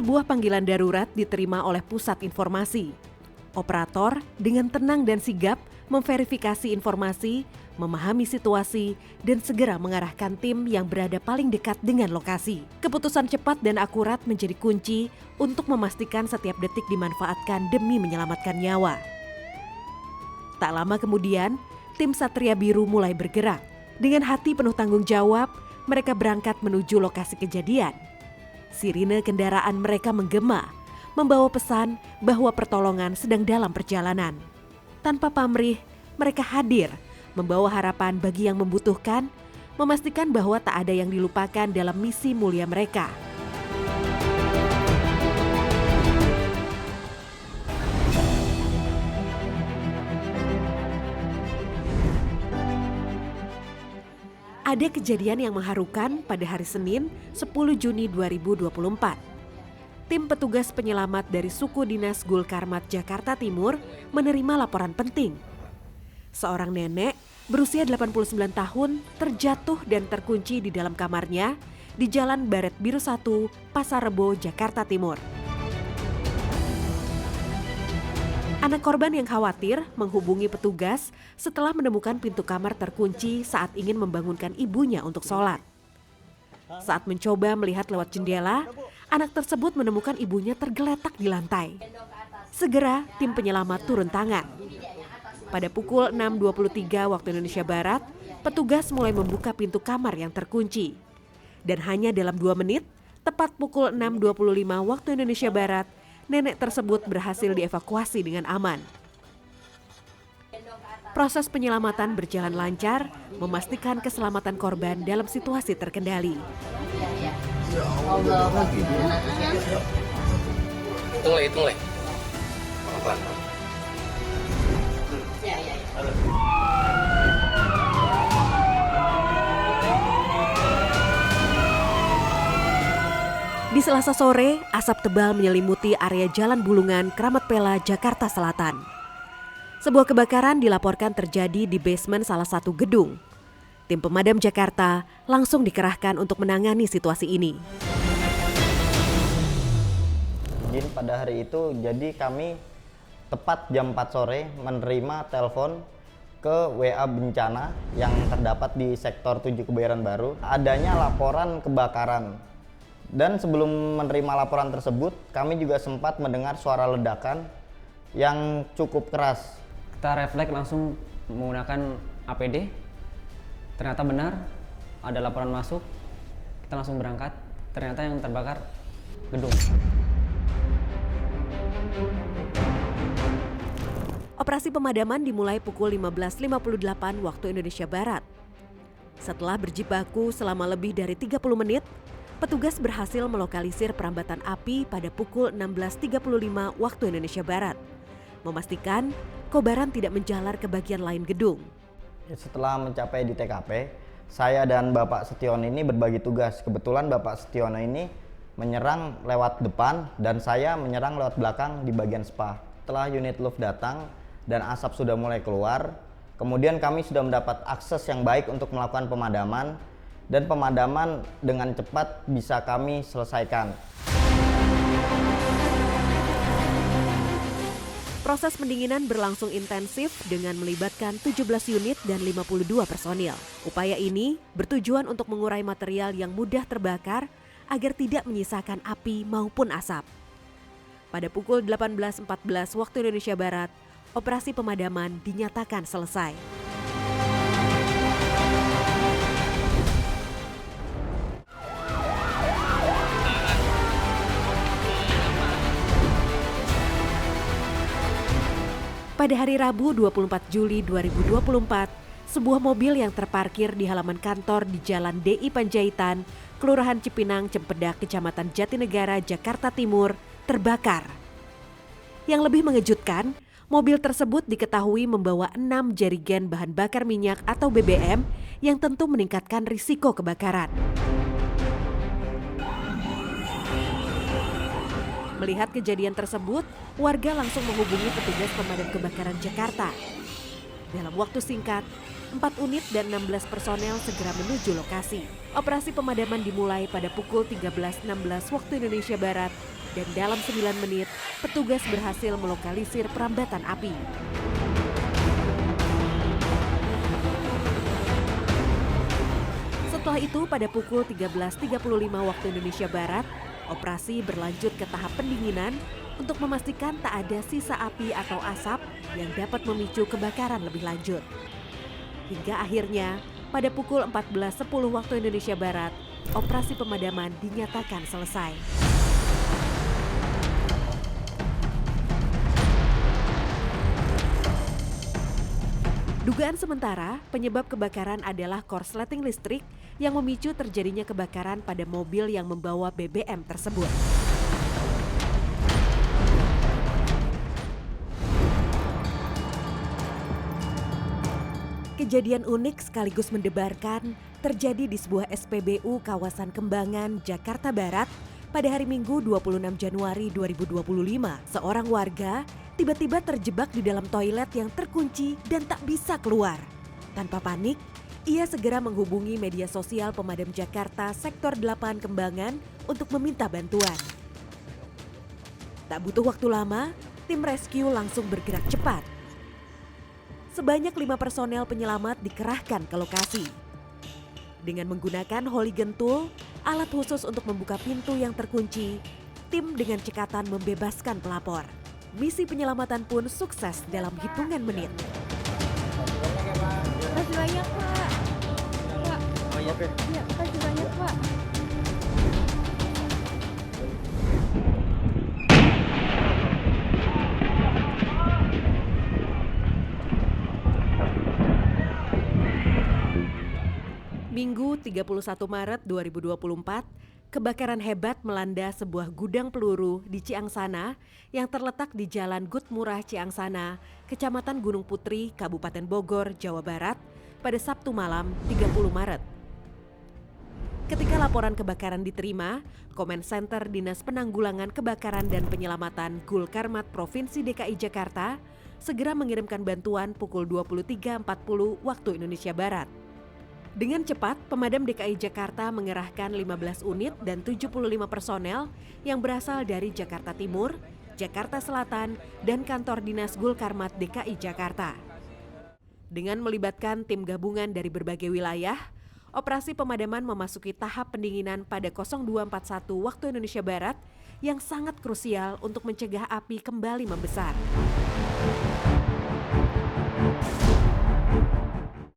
Sebuah panggilan darurat diterima oleh pusat informasi. Operator dengan tenang dan sigap memverifikasi informasi, memahami situasi, dan segera mengarahkan tim yang berada paling dekat dengan lokasi. Keputusan cepat dan akurat menjadi kunci untuk memastikan setiap detik dimanfaatkan demi menyelamatkan nyawa. Tak lama kemudian, tim Satria Biru mulai bergerak. Dengan hati penuh tanggung jawab, mereka berangkat menuju lokasi kejadian. Sirine kendaraan mereka menggema, membawa pesan bahwa pertolongan sedang dalam perjalanan. Tanpa pamrih, mereka hadir, membawa harapan bagi yang membutuhkan, memastikan bahwa tak ada yang dilupakan dalam misi mulia mereka. Ada kejadian yang mengharukan pada hari Senin, 10 Juni 2024. Tim petugas penyelamat dari suku dinas Gul Karmat Jakarta Timur menerima laporan penting. Seorang nenek berusia 89 tahun terjatuh dan terkunci di dalam kamarnya di Jalan Baret Biru 1, Pasar Rebo, Jakarta Timur. Anak korban yang khawatir menghubungi petugas setelah menemukan pintu kamar terkunci saat ingin membangunkan ibunya untuk sholat. Saat mencoba melihat lewat jendela, anak tersebut menemukan ibunya tergeletak di lantai. Segera tim penyelamat turun tangan. Pada pukul 6.23 waktu Indonesia Barat, petugas mulai membuka pintu kamar yang terkunci. Dan hanya dalam 2 menit, tepat pukul 6.25 waktu Indonesia Barat, nenek tersebut berhasil dievakuasi dengan aman. Proses penyelamatan berjalan lancar, memastikan keselamatan korban dalam situasi terkendali. Hitung le. Di Selasa sore, asap tebal menyelimuti area Jalan Bulungan, Kramat Pela, Jakarta Selatan. Sebuah kebakaran dilaporkan terjadi di basement salah satu gedung. Tim pemadam Jakarta langsung dikerahkan untuk menangani situasi ini. Jadi pada hari itu, jadi kami tepat jam 4 sore menerima telepon ke WA bencana yang terdapat di sektor 7 Kebayoran Baru. Adanya laporan kebakaran. Dan sebelum menerima laporan tersebut, kami juga sempat mendengar suara ledakan yang cukup keras. Kita refleks langsung menggunakan APD. Ternyata benar ada laporan masuk. Kita langsung berangkat. Ternyata yang terbakar gedung. Operasi pemadaman dimulai pukul 15.58 waktu Indonesia Barat. Setelah berjibaku selama lebih dari 30 menit, petugas berhasil melokalisir perambatan api pada pukul 16.35 waktu Indonesia Barat, memastikan kobaran tidak menjalar ke bagian lain gedung. Setelah mencapai di TKP, saya dan Bapak Setiono ini berbagi tugas. Kebetulan Bapak Setiono ini menyerang lewat depan dan saya menyerang lewat belakang di bagian spa. Setelah unit LUF datang dan asap sudah mulai keluar, kemudian kami sudah mendapat akses yang baik untuk melakukan pemadaman, dan pemadaman dengan cepat bisa kami selesaikan. Proses pendinginan berlangsung intensif dengan melibatkan 17 unit dan 52 personil. Upaya ini bertujuan untuk mengurai material yang mudah terbakar agar tidak menyisakan api maupun asap. Pada pukul 18.14 waktu Indonesia Barat, operasi pemadaman dinyatakan selesai. Pada hari Rabu 24 Juli 2024, sebuah mobil yang terparkir di halaman kantor di Jalan DI Panjaitan, Kelurahan Cipinang, Cempedak, Kecamatan Jatinegara, Jakarta Timur, terbakar. Yang lebih mengejutkan, mobil tersebut diketahui membawa 6 jerigen bahan bakar minyak atau BBM yang tentu meningkatkan risiko kebakaran. Melihat kejadian tersebut, warga langsung menghubungi petugas pemadam kebakaran Jakarta. Dalam waktu singkat, 4 unit dan 16 personel segera menuju lokasi. Operasi pemadaman dimulai pada pukul 13.16 waktu Indonesia Barat Dan dalam 9 menit, petugas berhasil melokalisir perambatan api. Setelah itu, pada pukul 13.35 waktu Indonesia Barat, operasi berlanjut ke tahap pendinginan untuk memastikan tak ada sisa api atau asap yang dapat memicu kebakaran lebih lanjut. Hingga akhirnya, pada pukul 14.10 waktu Indonesia Barat, operasi pemadaman dinyatakan selesai. Dugaan sementara, penyebab kebakaran adalah korsleting listrik yang memicu terjadinya kebakaran pada mobil yang membawa BBM tersebut. Kejadian unik sekaligus mendebarkan terjadi di sebuah SPBU kawasan Kembangan, Jakarta Barat pada hari Minggu 26 Januari 2025. Seorang warga tiba-tiba terjebak di dalam toilet yang terkunci dan tak bisa keluar. Tanpa panik, ia segera menghubungi media sosial pemadam Jakarta Sektor 8 Kembangan untuk meminta bantuan. Tak butuh waktu lama, tim rescue langsung bergerak cepat. Sebanyak 5 personel penyelamat dikerahkan ke lokasi. Dengan menggunakan hooligan tool, alat khusus untuk membuka pintu yang terkunci, tim dengan cekatan membebaskan pelapor. Misi penyelamatan pun sukses dalam hitungan menit. Makasih banyak, Pak. Pak. Oh iya, Iya, makasih banyak, Pak. Minggu 31 Maret 2024, kebakaran hebat melanda sebuah gudang peluru di Ciangsana yang terletak di Jalan Gutmurah Ciangsana, Kecamatan Gunung Putri, Kabupaten Bogor, Jawa Barat pada Sabtu malam 30 Maret. Ketika laporan kebakaran diterima, Komen Center Dinas Penanggulangan Kebakaran dan Penyelamatan Gulkarmat Provinsi DKI Jakarta segera mengirimkan bantuan pukul 23.40 waktu Indonesia Barat. Dengan cepat, pemadam DKI Jakarta mengerahkan 15 unit dan 75 personel yang berasal dari Jakarta Timur, Jakarta Selatan, dan kantor Dinas Gulkarmat DKI Jakarta. Dengan melibatkan tim gabungan dari berbagai wilayah, operasi pemadaman memasuki tahap pendinginan pada 02.41 waktu Indonesia Barat yang sangat krusial untuk mencegah api kembali membesar.